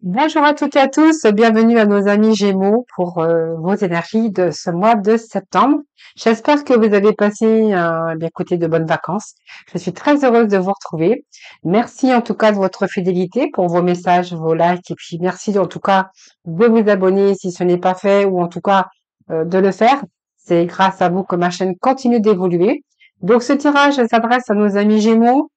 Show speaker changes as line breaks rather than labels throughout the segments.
Bonjour à toutes et à tous, bienvenue à nos amis Gémeaux pour vos énergies de ce mois de septembre. J'espère que vous avez passé bien écoutez, de bonnes vacances. Je suis très heureuse de vous retrouver. Merci en tout cas de votre fidélité pour vos messages, vos likes et puis merci en tout cas de vous abonner si ce n'est pas fait ou en tout cas de le faire. C'est grâce à vous que ma chaîne continue d'évoluer. Donc ce tirage s'adresse à nos amis Gémeaux.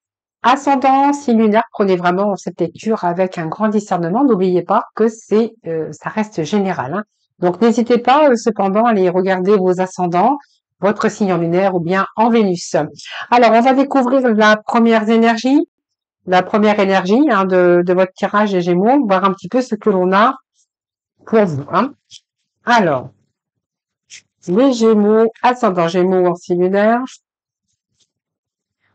Ascendant, signe lunaire, prenez vraiment cette lecture avec un grand discernement. N'oubliez pas que ça reste général, hein. Donc n'hésitez pas cependant à aller regarder vos ascendants, votre signe en lunaire ou bien en Vénus. Alors on va découvrir la première énergie hein, de votre tirage des Gémeaux, voir un petit peu ce que l'on a pour vous, hein. Alors les Gémeaux, ascendant Gémeaux en signe lunaire.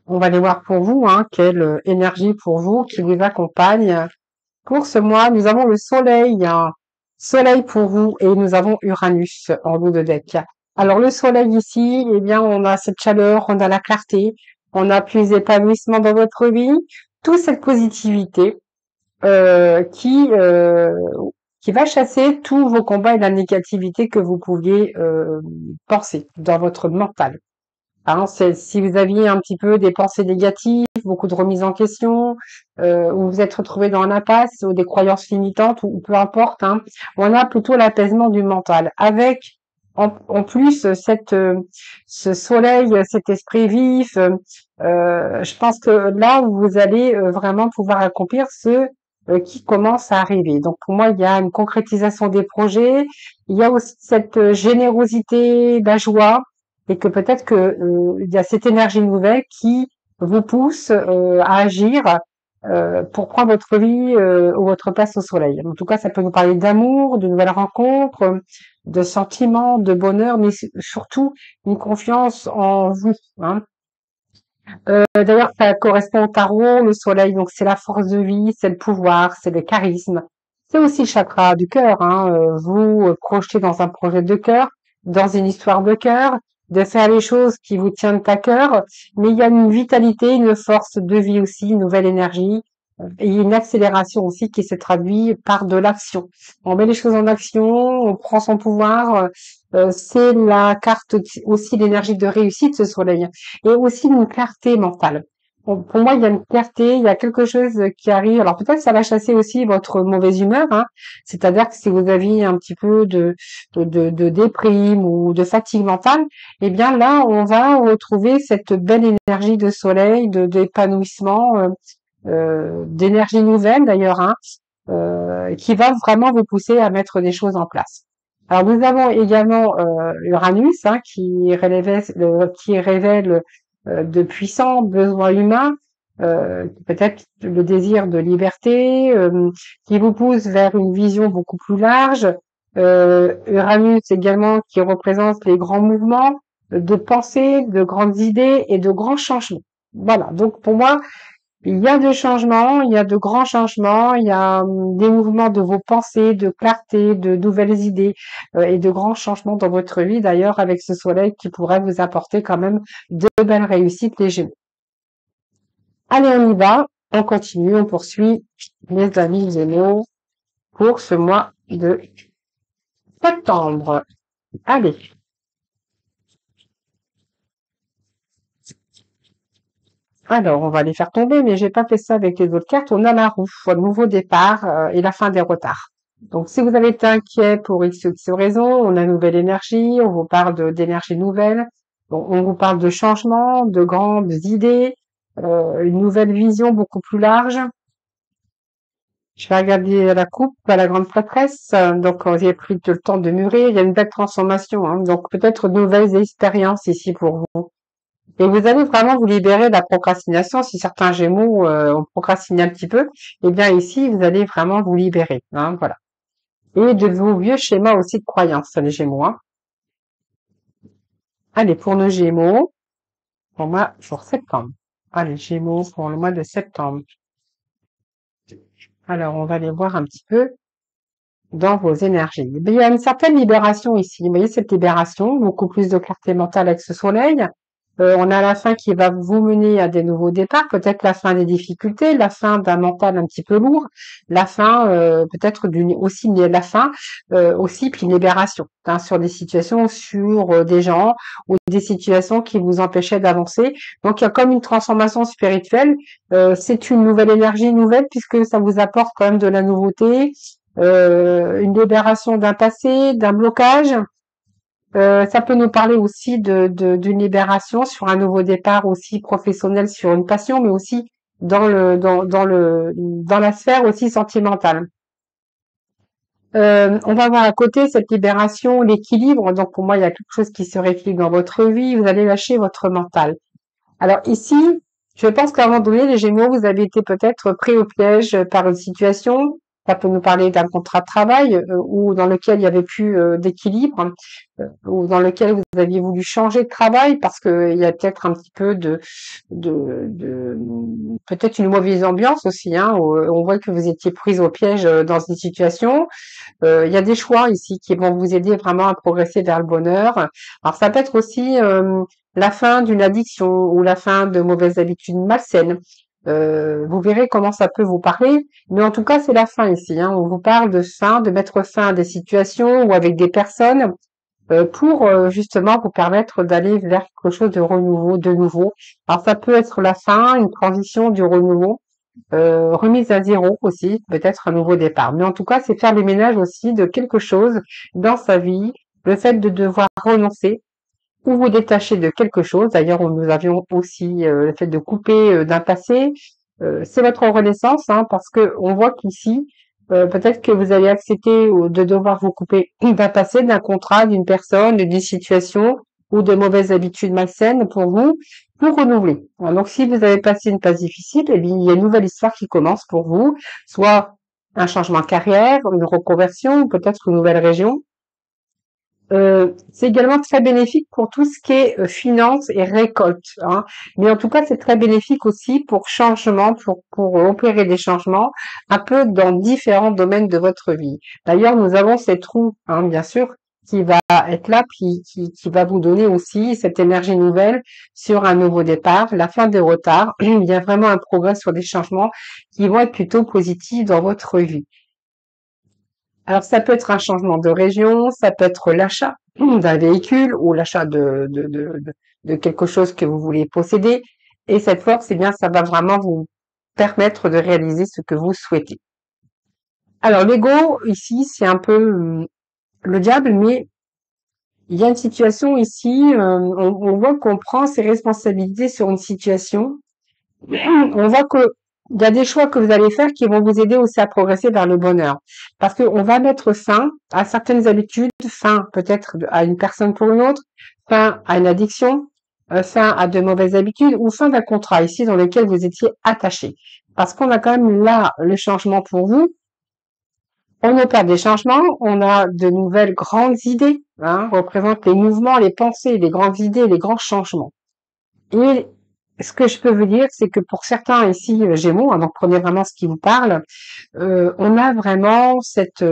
On va aller voir pour vous, hein, quelle énergie pour vous qui vous accompagne. Pour ce mois, nous avons le soleil, hein. Soleil pour vous et nous avons Uranus en bout de deck. Alors le soleil ici, eh bien, on a cette chaleur, on a la clarté, on a plus d'épanouissement dans votre vie, toute cette positivité euh, qui euh, qui va chasser tous vos combats et la négativité que vous pouviez penser dans votre mental. Hein, si vous aviez un petit peu des pensées négatives, beaucoup de remises en question, ou vous êtes retrouvé dans un impasse ou des croyances limitantes, ou peu importe, hein, on a plutôt l'apaisement du mental. Avec en plus ce soleil, cet esprit vif, je pense que là vous allez vraiment pouvoir accomplir ce qui commence à arriver. Donc pour moi, il y a une concrétisation des projets, il y a aussi cette générosité, la joie et que peut-être que il y a cette énergie nouvelle qui vous pousse à agir pour prendre votre vie ou votre place au soleil. En tout cas, ça peut nous parler d'amour, de nouvelles rencontres, de sentiments, de bonheur, mais surtout une confiance en vous, hein. D'ailleurs, ça correspond au tarot, le soleil, donc c'est la force de vie, c'est le pouvoir, c'est le charisme. C'est aussi le chakra du cœur, hein. Vous projetez dans un projet de cœur, dans une histoire de cœur, de faire les choses qui vous tiennent à cœur, mais il y a une vitalité, une force de vie aussi, une nouvelle énergie, et une accélération aussi qui se traduit par de l'action. On met les choses en action, on prend son pouvoir, c'est la carte aussi l'énergie de réussite, ce soleil et aussi une clarté mentale. Bon, pour moi, il y a une clarté, il y a quelque chose qui arrive. Alors peut-être que ça va chasser aussi votre mauvaise humeur, hein. C'est-à-dire que si vous aviez un petit peu de déprime ou de fatigue mentale, eh bien là, on va retrouver cette belle énergie de soleil, d'épanouissement, d'énergie nouvelle d'ailleurs, hein, qui va vraiment vous pousser à mettre des choses en place. Alors nous avons également Uranus hein, qui révèle de puissants besoins humains, peut-être le désir de liberté, qui vous pousse vers une vision beaucoup plus large. Uranus également qui représente les grands mouvements de pensée, de grandes idées et de grands changements. Voilà, donc pour moi, il y a des changements, il y a de grands changements, il y a des mouvements de vos pensées, de clarté, de nouvelles idées et de grands changements dans votre vie d'ailleurs avec ce soleil qui pourrait vous apporter quand même de belles réussites les Gémeaux. Allez, on y va, on continue, on poursuit mes amis Gémeaux pour ce mois de septembre. Allez. Alors, on va les faire tomber, mais j'ai pas fait ça avec les autres cartes. On a la roue, un nouveau départ et la fin des retards. Donc, si vous avez été inquiet pour X ou X raison, on a une nouvelle énergie, on vous parle d'énergie nouvelle, on vous parle de changement, de grandes idées, une nouvelle vision beaucoup plus large. Je vais regarder la coupe à la grande prêtresse. Donc, j'ai pris le temps de mûrir. Il y a une belle transformation, hein. Donc, peut-être de nouvelles expériences ici pour vous. Et vous allez vraiment vous libérer de la procrastination. Si certains Gémeaux ont procrastiné un petit peu, eh bien ici, vous allez vraiment vous libérer, hein, voilà. Et de vos vieux schémas aussi de croyances, les Gémeaux, hein. Allez, pour nos Gémeaux, pour septembre. Allez, Gémeaux pour le mois de septembre. Alors, on va aller voir un petit peu dans vos énergies. Eh bien, il y a une certaine libération ici. Vous voyez cette libération, beaucoup plus de clarté mentale avec ce soleil. On a la fin qui va vous mener à des nouveaux départs, peut-être la fin des difficultés, la fin d'un mental un petit peu lourd, la fin peut-être d'une aussi la fin aussi puis une libération hein, sur des situations, sur des gens ou des situations qui vous empêchaient d'avancer. Donc il y a comme une transformation spirituelle. C'est une nouvelle énergie nouvelle puisque ça vous apporte quand même de la nouveauté, une libération d'un passé, d'un blocage. Ça peut nous parler aussi d'une libération sur un nouveau départ aussi professionnel sur une passion, mais aussi dans la sphère aussi sentimentale. On va voir à côté cette libération, l'équilibre. Donc pour moi, il y a quelque chose qui se rééquilibre dans votre vie. Vous allez lâcher votre mental. Alors ici, je pense qu'à un moment donné, les Gémeaux, vous avez été peut-être pris au piège par une situation. Ça peut nous parler d'un contrat de travail ou dans lequel il y avait plus d'équilibre, ou dans lequel vous aviez voulu changer de travail parce qu'il y a peut-être un petit peu de peut-être une mauvaise ambiance aussi. Hein, où on voit que vous étiez prise au piège dans une situation. Il y a des choix ici qui vont vous aider vraiment à progresser vers le bonheur. Alors ça peut être aussi la fin d'une addiction ou la fin de mauvaises habitudes malsaines. Vous verrez comment ça peut vous parler, mais en tout cas c'est la fin ici. Hein. On vous parle de fin, de mettre fin à des situations ou avec des personnes pour justement vous permettre d'aller vers quelque chose de renouveau, de nouveau. Alors ça peut être la fin, une transition du renouveau, remise à zéro aussi, peut-être un nouveau départ. Mais en tout cas, c'est faire le ménage aussi de quelque chose dans sa vie, le fait de devoir renoncer ou vous détacher de quelque chose. D'ailleurs, nous avions aussi le fait de couper d'un passé. C'est votre renaissance, hein, parce que on voit qu'ici, peut-être que vous allez accepter de devoir vous couper d'un passé, d'un contrat, d'une personne, d'une situation ou de mauvaises habitudes malsaines pour renouveler. Donc, si vous avez passé une phase difficile, eh bien, il y a une nouvelle histoire qui commence pour vous, soit un changement de carrière, une reconversion, peut-être une nouvelle région. C'est également très bénéfique pour tout ce qui est finance et récolte. Hein. Mais en tout cas, c'est très bénéfique aussi pour changement, pour opérer des changements un peu dans différents domaines de votre vie. D'ailleurs, nous avons cette roue, hein, bien sûr, qui va être là, puis qui va vous donner aussi cette énergie nouvelle sur un nouveau départ, la fin des retards. Il y a vraiment un progrès sur des changements qui vont être plutôt positifs dans votre vie. Alors, ça peut être un changement de région, ça peut être l'achat d'un véhicule ou l'achat de quelque chose que vous voulez posséder. Et cette force, eh bien, ça va vraiment vous permettre de réaliser ce que vous souhaitez. Alors, l'ego, ici, c'est un peu le diable, mais il y a une situation ici, on voit qu'on prend ses responsabilités sur une situation. On voit que il y a des choix que vous allez faire qui vont vous aider aussi à progresser vers le bonheur. Parce qu'on va mettre fin à certaines habitudes, fin peut-être à une personne pour une autre, fin à une addiction, fin à de mauvaises habitudes ou fin d'un contrat ici dans lequel vous étiez attaché. Parce qu'on a quand même là le changement pour vous. On opère des changements, on a de nouvelles grandes idées, hein, représente les mouvements, les pensées, les grandes idées, les grands changements. Et ce que je peux vous dire, c'est que pour certains ici Gémeaux, hein, donc prenez vraiment ce qui vous parle, on a vraiment cette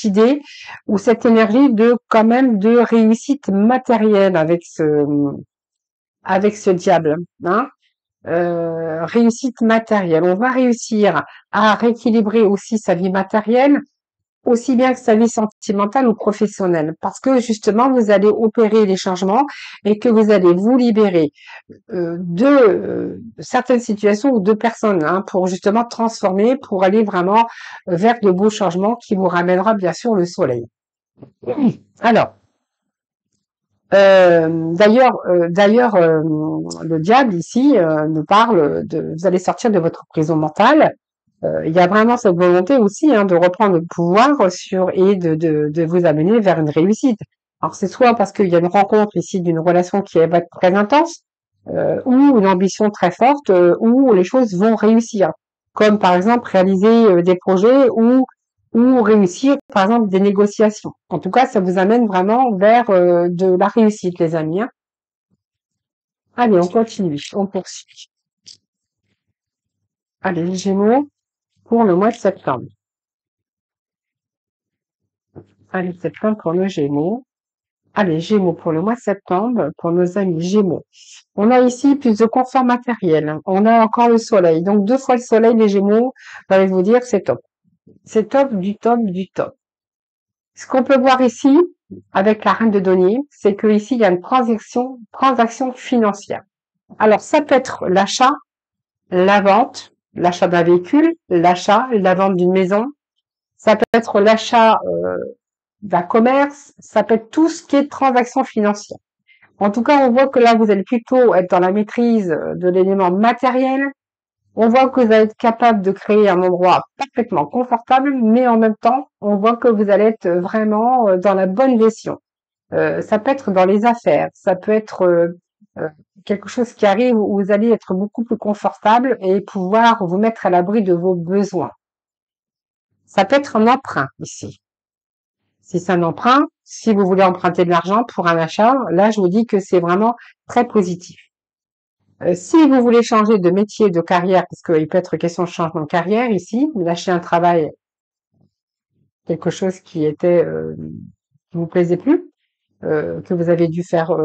idée ou cette énergie de quand même de réussite matérielle avec ce diable, hein. Réussite matérielle. On va réussir à rééquilibrer aussi sa vie matérielle aussi bien que sa vie sentimentale ou professionnelle, parce que justement vous allez opérer les changements et que vous allez vous libérer de certaines situations ou de personnes hein, pour justement transformer, pour aller vraiment vers de beaux changements qui vous ramènera bien sûr le soleil. Alors, le diable ici nous parle de, vous allez sortir de votre prison mentale. Il y a vraiment cette volonté aussi hein, de reprendre le pouvoir sur et de vous amener vers une réussite. Alors c'est soit parce qu'il y a une rencontre ici d'une relation qui va être très intense, ou une ambition très forte, où les choses vont réussir. Comme par exemple réaliser des projets ou réussir par exemple des négociations. En tout cas, ça vous amène vraiment vers de la réussite, les amis. Hein. Allez, on continue, on poursuit. Allez, les Gémeaux, pour le mois de septembre. Allez, septembre pour le Gémeaux. Allez, Gémeaux pour le mois de septembre, pour nos amis Gémeaux. On a ici plus de confort matériel. On a encore le soleil. Donc, 2 fois le soleil, les Gémeaux, je vais vous dire, c'est top. C'est top, du top, du top. Ce qu'on peut voir ici, avec la reine de denier, c'est que ici, il y a une transaction financière. Alors, ça peut être l'achat, la vente, l'achat d'un véhicule, l'achat, la vente d'une maison. Ça peut être l'achat d'un commerce. Ça peut être tout ce qui est transaction financière. En tout cas, on voit que là, vous allez plutôt être dans la maîtrise de l'élément matériel. On voit que vous allez être capable de créer un endroit parfaitement confortable, mais en même temps, on voit que vous allez être vraiment dans la bonne gestion. Ça peut être dans les affaires, ça peut être euh, quelque chose qui arrive où vous allez être beaucoup plus confortable et pouvoir vous mettre à l'abri de vos besoins. Ça peut être un emprunt ici. Si c'est un emprunt, si vous voulez emprunter de l'argent pour un achat, là, je vous dis que c'est vraiment très positif. Si vous voulez changer de métier, de carrière, parce qu'il peut être question de changement de carrière ici, vous lâchez un travail, quelque chose qui vous plaisait plus, que vous avez dû faire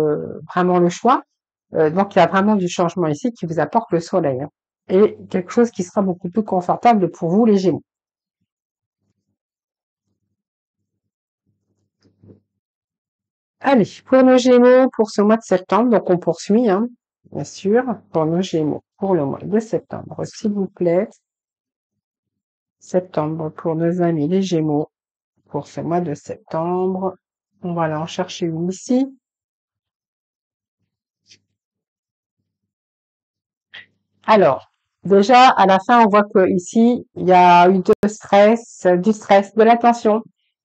vraiment le choix. Donc il y a vraiment du changement ici qui vous apporte le soleil, hein, et quelque chose qui sera beaucoup plus confortable pour vous les Gémeaux. Allez, pour nos Gémeaux, pour ce mois de septembre, donc on poursuit, hein, bien sûr, pour nos Gémeaux, pour le mois de septembre, s'il vous plaît. Septembre pour nos amis les Gémeaux. Pour ce mois de septembre. On va aller en chercher une ici. Alors, déjà, à la fin, on voit que ici, il y a eu du stress, de la tension,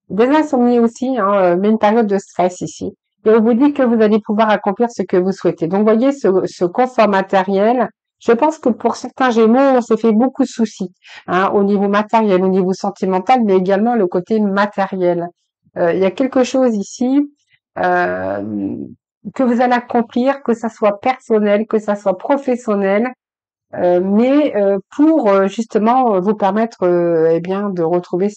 des insomnies aussi, hein, mais une période de stress ici. Et on vous dit que vous allez pouvoir accomplir ce que vous souhaitez. Donc, voyez, ce confort matériel, je pense que pour certains Gémeaux, on s'est fait beaucoup de soucis, hein, au niveau matériel, au niveau sentimental, mais également le côté matériel. Il y a quelque chose ici euh, que vous allez accomplir, que ça soit personnel, que ça soit professionnel, mais pour justement vous permettre eh bien de retrouver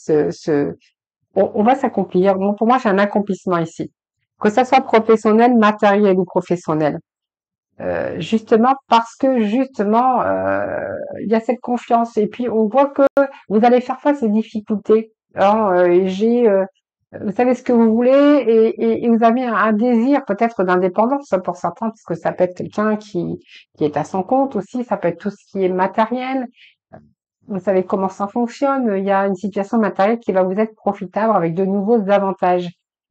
on va s'accomplir. Bon, pour moi, j'ai un accomplissement ici, que ça soit professionnel, matériel ou professionnel. Justement parce que justement il y a cette confiance et puis on voit que vous allez faire face aux difficultés. Hein, vous savez ce que vous voulez et vous avez un désir peut-être d'indépendance pour certains, parce que ça peut être quelqu'un qui est à son compte aussi, ça peut être tout ce qui est matériel. Vous savez comment ça fonctionne. Il y a une situation matérielle qui va vous être profitable avec de nouveaux avantages.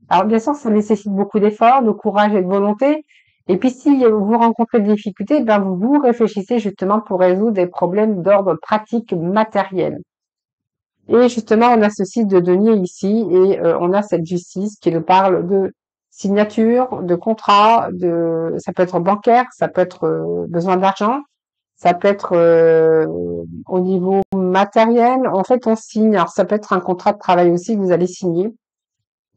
Alors bien sûr, ça nécessite beaucoup d'efforts, de courage et de volonté. Et puis si vous rencontrez des difficultés, ben vous réfléchissez justement pour résoudre des problèmes d'ordre pratique matériel. Et justement, on a ce site de denier ici et on a cette justice qui nous parle de signature, de contrat, ça peut être bancaire, ça peut être besoin d'argent, ça peut être au niveau matériel. En fait, on signe. Alors, ça peut être un contrat de travail aussi que vous allez signer.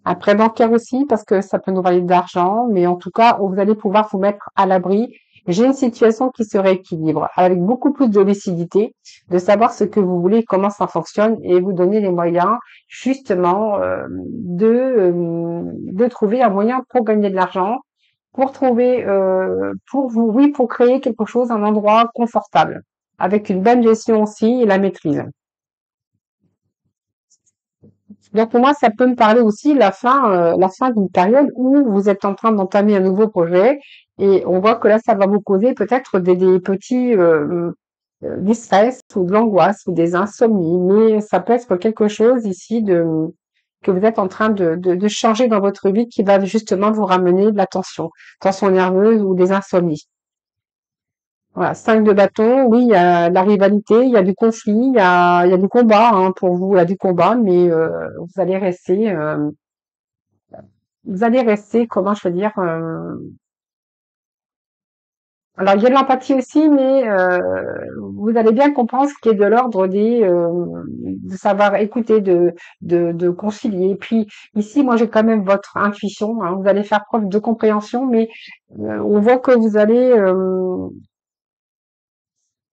Un prêt bancaire aussi, parce que ça peut nous valider de l'argent, mais en tout cas, vous allez pouvoir vous mettre à l'abri. J'ai une situation qui se rééquilibre, avec beaucoup plus de lucidité, de savoir ce que vous voulez, comment ça fonctionne, et vous donner les moyens, justement, de trouver un moyen pour gagner de l'argent, pour trouver, pour vous, oui, pour créer quelque chose, un endroit confortable, avec une bonne gestion aussi et la maîtrise. Donc pour moi, ça peut me parler aussi la fin d'une période où vous êtes en train d'entamer un nouveau projet et on voit que là, ça va vous causer peut-être des petits du stress ou de l'angoisse ou des insomnies, mais ça peut être quelque chose ici que vous êtes en train de changer dans votre vie qui va justement vous ramener de la tension nerveuse ou des insomnies. Voilà, 5 de bâton, oui, il y a de la rivalité, il y a du conflit, il y a du combat, hein, pour vous, il y a du combat, mais vous allez rester, comment je veux dire, alors il y a de l'empathie aussi, mais vous allez bien comprendre ce qui est de l'ordre de savoir écouter, de concilier. Puis ici, moi j'ai quand même votre intuition, hein, vous allez faire preuve de compréhension, mais on voit que vous allez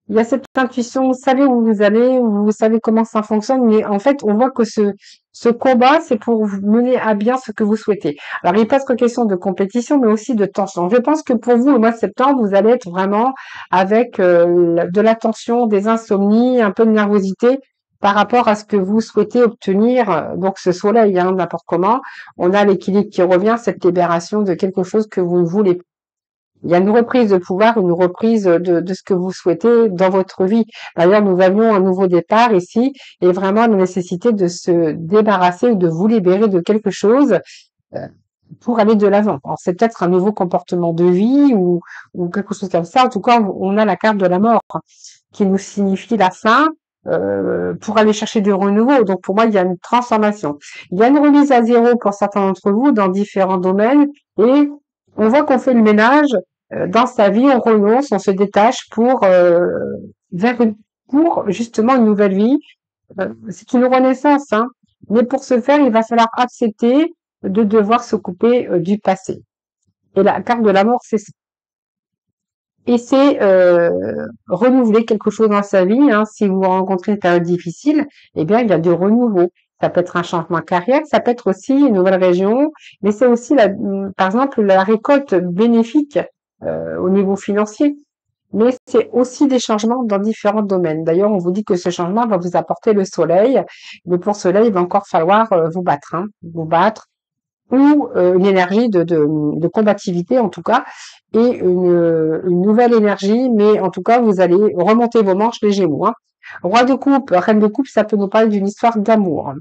il y a cette intuition, vous savez où vous allez, vous savez comment ça fonctionne, mais en fait, on voit que ce combat, c'est pour mener à bien ce que vous souhaitez. Alors, il n'est pas que question de compétition, mais aussi de tension. Je pense que pour vous, le mois de septembre, vous allez être vraiment avec de la tension, des insomnies, un peu de nervosité par rapport à ce que vous souhaitez obtenir. Donc, ce soleil, hein, n'importe comment, on a l'équilibre qui revient, cette libération de quelque chose que vous ne voulez. Il y a une reprise de pouvoir, une reprise de ce que vous souhaitez dans votre vie. D'ailleurs, nous avions un nouveau départ ici et vraiment la nécessité de se débarrasser ou de vous libérer de quelque chose euh, pour aller de l'avant. Alors, c'est peut-être un nouveau comportement de vie ou quelque chose comme ça. En tout cas, on a la carte de la mort qui nous signifie la fin pour aller chercher du renouveau. Donc, pour moi, il y a une transformation. Il y a une remise à zéro pour certains d'entre vous dans différents domaines et on voit qu'on fait le ménage dans sa vie, on renonce, on se détache vers pour justement une nouvelle vie. C'est une renaissance, hein. Mais pour ce faire, il va falloir accepter de devoir se couper du passé. Et la carte de la mort, c'est ça. Et c'est renouveler quelque chose dans sa vie. Hein. Si vous rencontrez une période difficile, eh bien, il y a du renouveau. Ça peut être un changement de carrière, ça peut être aussi une nouvelle région, mais c'est aussi, par exemple, la récolte bénéfique au niveau financier. Mais c'est aussi des changements dans différents domaines. D'ailleurs, on vous dit que ce changement va vous apporter le soleil, mais pour cela, il va encore falloir vous battre, hein, vous battre, ou une énergie de combativité en tout cas, et une nouvelle énergie, mais en tout cas, vous allez remonter vos manches les Gémeaux. Hein. Roi de coupe, reine de coupe, ça peut nous parler d'une histoire d'amour.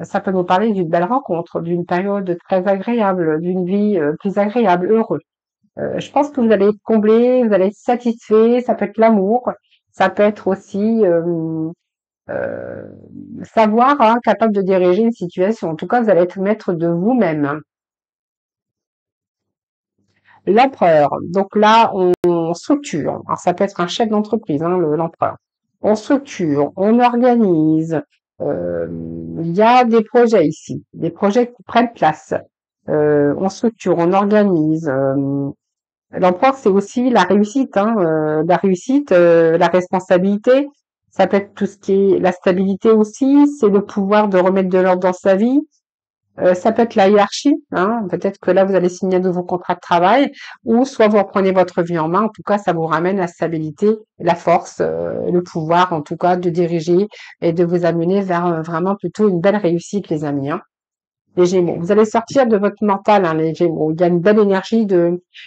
Ça peut nous parler d'une belle rencontre, d'une période très agréable, d'une vie plus agréable, heureuse. Je pense que vous allez être comblé, vous allez être satisfait, ça peut être l'amour, ça peut être aussi euh, savoir, hein, capable de diriger une situation. En tout cas, vous allez être maître de vous-même. Hein. L'empereur. Donc là, on structure. Alors ça peut être un chef d'entreprise, hein, l'empereur. On structure, on organise. Euh, Il y a des projets ici, des projets qui prennent place. On structure, on organise. L'empereur, c'est aussi la réussite, hein, la responsabilité. Ça peut être tout ce qui est la stabilité aussi, c'est le pouvoir de remettre de l'ordre dans sa vie. Ça peut être la hiérarchie, hein. Peut-être que là, vous allez signer un nouveau contrat de travail, ou soit vous reprenez votre vie en main. En tout cas, ça vous ramène la stabilité, la force, le pouvoir, en tout cas, de diriger et de vous amener vers vraiment plutôt une belle réussite, les amis. Hein. Les Gémeaux. Vous allez sortir de votre mental, hein, les Gémeaux. Il y a une belle énergie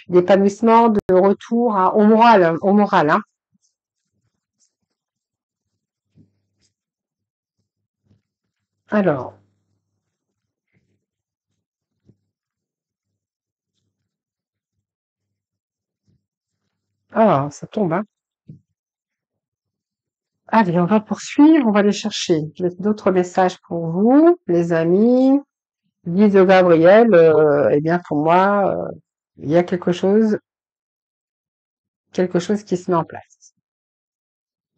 d'épanouissement, de retour au moral, au moral. Hein. Alors, ça tombe. Hein. Allez, on va poursuivre, on va aller chercher d'autres messages pour vous, les amis. Guise de Gabriel, eh bien pour moi, il y a quelque chose qui se met en place.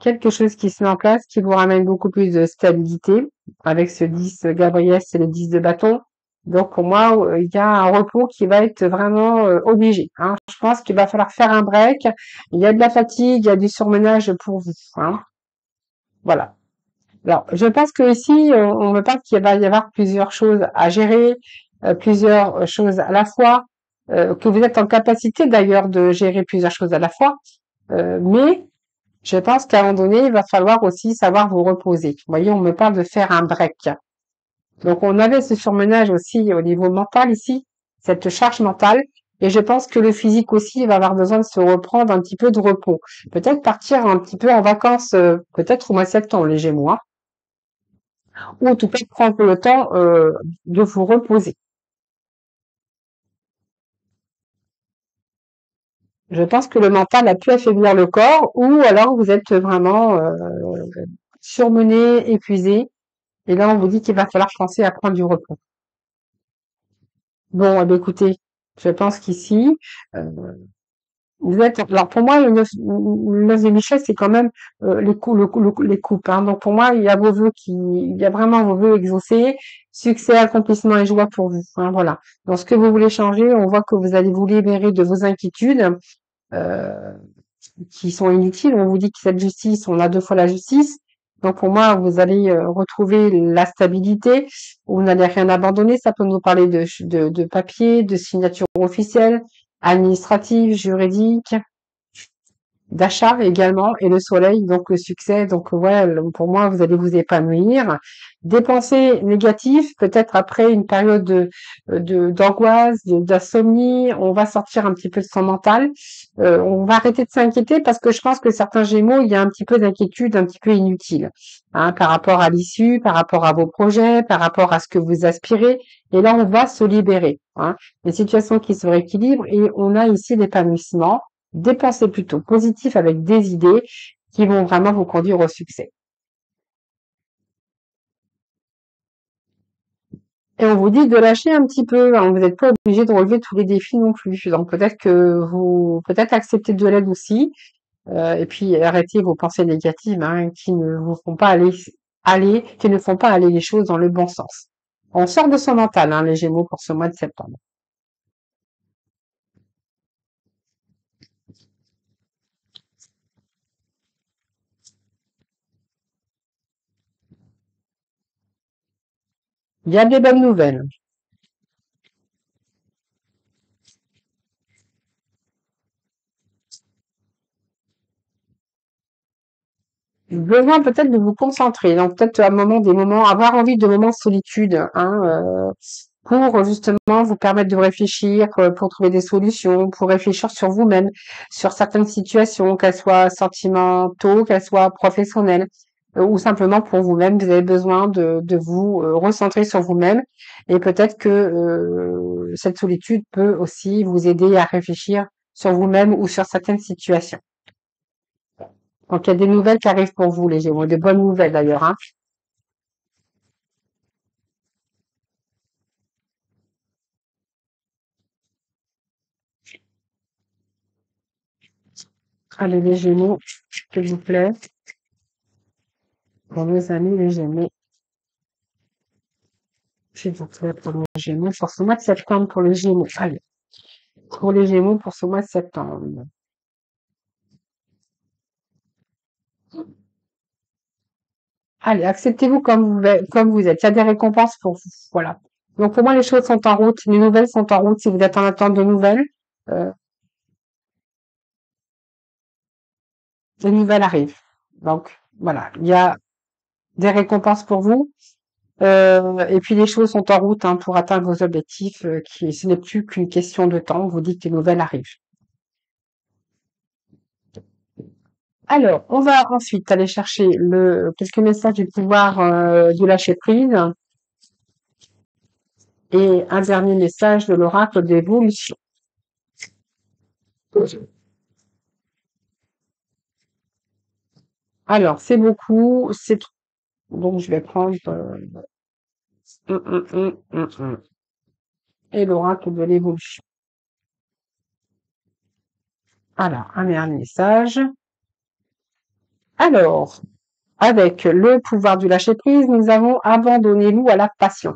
Quelque chose qui se met en place qui vous ramène beaucoup plus de stabilité. Avec ce 10 Gabriel, c'est le 10 de bâton. Donc pour moi, il y a un repos qui va être vraiment obligé. Hein. Je pense qu'il va falloir faire un break. Il y a de la fatigue, il y a du surmenage pour vous. Hein. Voilà. Alors, je pense que ici, on me parle qu'il va y avoir plusieurs choses à gérer, plusieurs choses à la fois, que vous êtes en capacité d'ailleurs de gérer plusieurs choses à la fois, mais je pense qu'à un moment donné, il va falloir aussi savoir vous reposer. Vous voyez, on me parle de faire un break. Donc, on avait ce surmenage aussi au niveau mental ici, cette charge mentale, et je pense que le physique aussi va avoir besoin de se reprendre un petit peu de repos. Peut-être partir un petit peu en vacances, peut-être au mois de septembre, les Gémeaux, hein. Ou en tout cas prendre le temps de vous reposer. Je pense que le mental a pu affaiblir le corps ou alors vous êtes vraiment surmené, épuisé. Et là, on vous dit qu'il va falloir penser à prendre du repos. Bon, eh bien, écoutez, je pense qu'ici, euh, vous êtes. Alors pour moi, le 9 de Michel, c'est quand même les coupes. Hein. Donc pour moi, il y a vraiment vos vœux exaucés, succès, accomplissement et joie pour vous. Hein, voilà. Dans ce que vous voulez changer, on voit que vous allez vous libérer de vos inquiétudes. Euh, qui sont inutiles. On vous dit que cette justice, on a 2 fois la justice. Donc pour moi, vous allez retrouver la stabilité. Vous n'allez rien abandonner. Ça peut nous parler de papier, de signature officielle, administrative, juridique, d'achat également, et le soleil, donc le succès. Donc ouais, pour moi, vous allez vous épanouir. Des pensées négatives, peut-être après une période d'angoisse, d'insomnie, on va sortir un petit peu de son mental. On va arrêter de s'inquiéter parce que je pense que certains Gémeaux, il y a un petit peu d'inquiétude, un petit peu inutile, hein, par rapport à l'issue, par rapport à vos projets, par rapport à ce que vous aspirez. Et là, on va se libérer, hein. Les situations qui se rééquilibrent et on a ici l'épanouissement, des pensées plutôt positives avec des idées qui vont vraiment vous conduire au succès. Et on vous dit de lâcher un petit peu, hein. Vous n'êtes pas obligé de relever tous les défis non plus. Donc peut-être que vous, peut-être accepter de l'aide aussi, et puis arrêter vos pensées négatives, hein, qui ne vous font pas qui ne font pas aller les choses dans le bon sens. On sort de son mental, hein, les Gémeaux, pour ce mois de septembre. Il y a des bonnes nouvelles. Besoin peut-être de vous concentrer, donc peut-être à un moment, des moments, avoir envie de moments de solitude, hein, pour justement vous permettre de réfléchir, pour trouver des solutions, pour réfléchir sur vous-même, sur certaines situations, qu'elles soient sentimentaux, qu'elles soient professionnelles, ou simplement pour vous-même. Vous avez besoin de vous recentrer sur vous-même, et peut-être que cette solitude peut aussi vous aider à réfléchir sur vous-même ou sur certaines situations. Donc, il y a des nouvelles qui arrivent pour vous, les Gémeaux, de bonnes nouvelles d'ailleurs, hein. Allez, les Gémeaux, s'il vous plaît, pour mes amis, les Gémeaux, s'il vous plaît, pour mes Gémeaux, pour ce mois de septembre, pour les Gémeaux. Allez, pour les Gémeaux, pour ce mois de septembre. Allez, acceptez-vous comme vous êtes. Il y a des récompenses pour vous. Voilà. Donc, pour moi, les choses sont en route. Les nouvelles sont en route. Si vous êtes en attente de nouvelles, euh, les nouvelles arrivent. Donc, voilà. Il y a des récompenses pour vous. Et puis les choses sont en route, hein, pour atteindre vos objectifs, ce n'est plus qu'une question de temps. On vous dit que les nouvelles arrivent. Alors, on va ensuite aller chercher quelques messages du pouvoir du lâcher prise et un dernier message de l'oracle d'évolution. Alors, c'est beaucoup, c'est trop. Donc, je vais prendre hum, hum, et l'oracle de l'évolution. Alors, un dernier message. Alors, avec le pouvoir du lâcher prise, nous avons abandonnez-vous à la passion.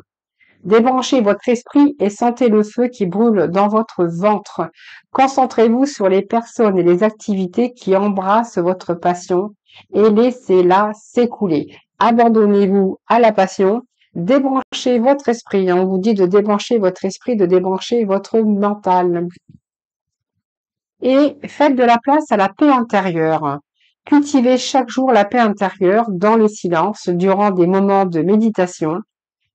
Débranchez votre esprit et sentez le feu qui brûle dans votre ventre. Concentrez-vous sur les personnes et les activités qui embrassent votre passion et laissez-la s'écouler. Abandonnez-vous à la passion. Débranchez votre esprit. On vous dit de débrancher votre esprit, de débrancher votre mental. Et faites de la place à la paix intérieure. Cultivez chaque jour la paix intérieure dans le silence durant des moments de méditation.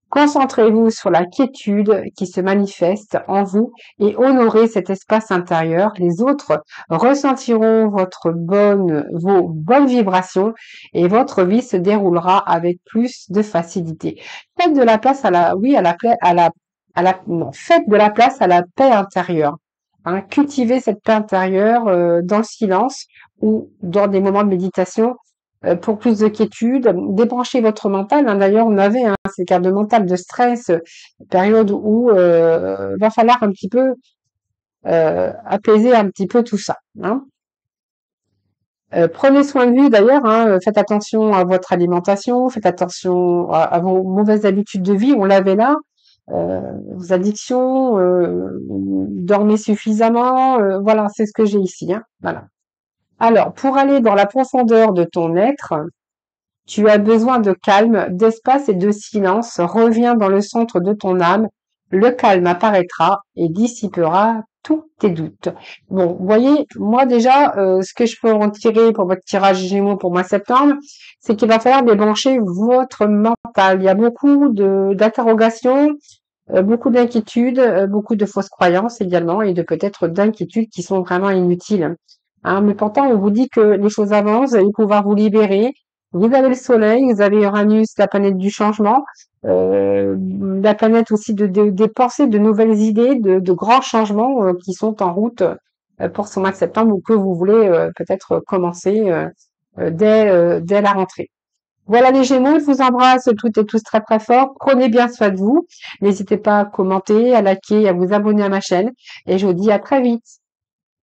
Concentrez-vous sur la quiétude qui se manifeste en vous et honorez cet espace intérieur. Les autres ressentiront vos bonnes vibrations et votre vie se déroulera avec plus de facilité. Faites de la place à la, oui, à la, non, faites de la place à la paix intérieure. Hein, cultivez cette paix intérieure dans le silence ou dans des moments de méditation pour plus de quiétude, débranchez votre mental, hein. D'ailleurs, on avait ces cas de mental de stress, période où va falloir un petit peu apaiser un petit peu tout ça, hein. Prenez soin de vous d'ailleurs, hein, faites attention à votre alimentation, faites attention à vos mauvaises habitudes de vie, on l'avait là, vos addictions, dormez suffisamment, voilà, c'est ce que j'ai ici, hein, voilà. Alors, pour aller dans la profondeur de ton être, tu as besoin de calme, d'espace et de silence. Reviens dans le centre de ton âme. Le calme apparaîtra et dissipera tous tes doutes. Bon, vous voyez, moi déjà, ce que je peux en tirer pour votre tirage Gémeaux pour mois septembre, c'est qu'il va falloir débrancher votre mental. Il y a beaucoup d'interrogations, beaucoup d'inquiétudes, beaucoup de fausses croyances également et de peut-être d'inquiétudes qui sont vraiment inutiles. Hein, mais pourtant, on vous dit que les choses avancent, vous allez pouvoir vous libérer. Vous avez le soleil, vous avez Uranus, la planète du changement, la planète aussi des pensées, de nouvelles idées, de grands changements qui sont en route pour ce mois de septembre ou que vous voulez peut-être commencer dès la rentrée. Voilà les Gémeaux, je vous embrasse toutes et tous très très fort. Prenez bien soin de vous. N'hésitez pas à commenter, à liker, à vous abonner à ma chaîne. Et je vous dis à très vite.